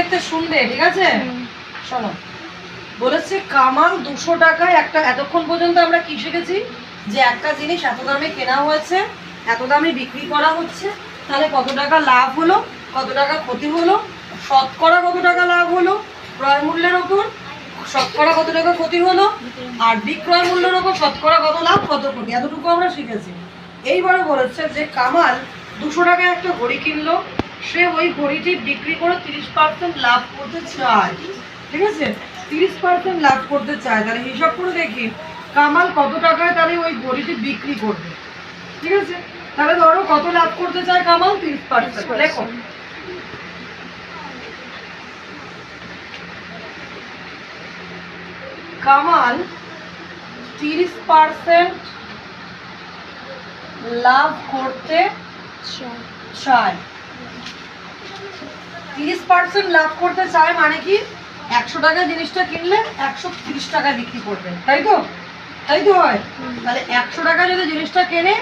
দেখতে শুনবে, ঠিক আছে? শোনো, বলেছে কামাল 200 টাকায় একটা। এতক্ষণ পর্যন্ত আমরা কি শিখেছি? যে একটা জিনিস এত দামে কেনা হয়েছে, এত দামে বিক্রি করা হচ্ছে, তাহলে কত টাকা লাভ হলো, কত টাকা ক্ষতি হলো, শতকরা কত টাকা লাভ হলো ক্রয় মূল্যের ওপর, শতকরা কত টাকা ক্ষতি হলো, আর বিক্রয় মূল্যের ওপর শতকরা কত লাভ কত ক্ষতি, এতটুকু আমরা শিখেছি। এইবারে বলেছে যে কামাল 200 টাকায় একটা ঘড়ি কিনলো, সে ওই ঘড়িটি বিক্রি করে 30% লাভ করতে চায়, ঠিক আছে? 30% লাভ করতে চায়। তাহলে হিসাব করে দেখি কামাল কত টাকায় তাহলে ওই ঘড়িটি বিক্রি করবে, ঠিক আছে? তাহলে ধরো কত লাভ করতে চায় কামাল? 30%। লেখো। কামাল 30% লাভ করতে চায়। 30% লাভ করতে চায় মানে কি? 100 টাকায় জিনিসটা কিনলে 130 টাকায় বিক্রি করবে, তাই তো? তাই তো হয়। তাহলে 100 টাকায় যদি জিনিসটা কেনে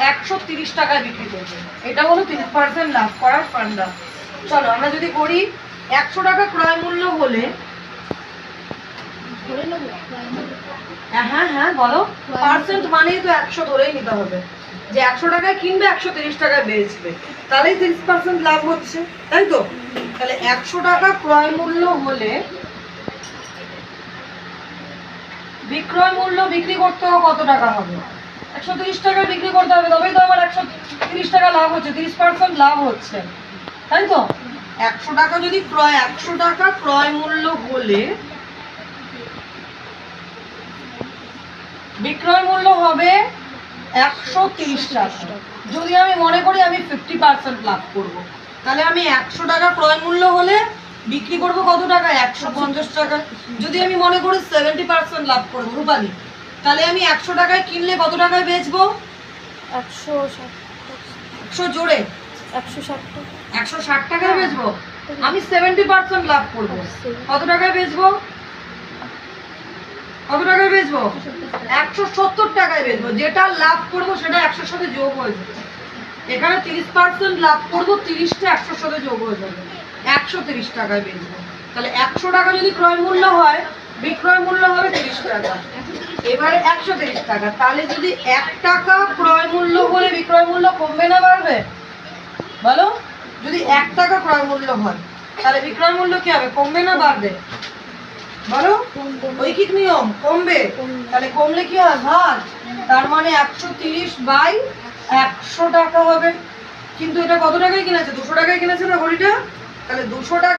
130 টাকায় বিক্রি করবে, এটা হলো 30% লাভ করার ফান্ডা। চলো আমরা যদি করি 100 টাকা ক্রয় মূল্য হলে, হ্যাঁ হ্যাঁ বলো, পার্সেন্ট মানেই তো 100 ধরেই নিতে হবে, যে 100 টাকায় কিনবে 130 টাকায় বেচবে, তাহলেই 30% লাভ হচ্ছে, তাই তো? তাহলে 100 টাকা ক্রয় মূল্য হলে বিক্রয় মূল্য বিক্রি করতে হবে কত টাকা হবে? 130 টাকায় বিক্রি করতে হবে, তবেই তো আমার 130 টাকা লাভ হচ্ছে, 30% লাভ হচ্ছে, তাই তো? 100 টাকা যদি 100 টাকা ক্রয় মূল্য হলে বিক্রয় মূল্য হবে 130 টাকা। যদি আমি মনে করি আমি 50% লাভ করব, তাহলে আমি 100 টাকা ক্রয় মূল্য হলে বিক্রি করব কত টাকা? 150 টাকা। যদি আমি মনে করি 70% লাভ করব রূপালী, তাহলে আমি 100 টাকায় কিনলে কত টাকায় বেচবো? 100 জোরে 160 টাকায় বেচবো। আমি 70% লাভ করব, কত টাকায় বেচবো? কত টাকায় বেচবো? 170 টাকায় বেচবো। যেটা লাভ করবো সেটা 100-র সাথে যোগ হয়ে যাবে। এখানে 30% লাভ করবো, 30টা 100-র সাথে যোগ হয়ে যাবে, 130 টাকায় বেচবো। তাহলে 100 টাকা যদি ক্রয় মূল্য হয়, বিক্রয় মূল্য হবে 30 টাকা। এবারে 130 টাকা, তাহলে যদি 1 টাকা ক্রয় মূল্য হলে বিক্রয় মূল্য কমবে না বাড়বে? বলো, যদি 1 টাকা ক্রয় মূল্য হয় তাহলে বিক্রয় মূল্য কি হবে? কমবে না বাড়বে? বলো, ঐকিক নিয়ম, কমবে। তাহলে কমলে কি হয়? ভাগ। তার মানে 130/100 টাকা হবে। কিন্তু এটা কত টাকায় কিনেছে? 200 টাকায় কিনেছে না ঘড়িটা? তাহলে 200 টাকা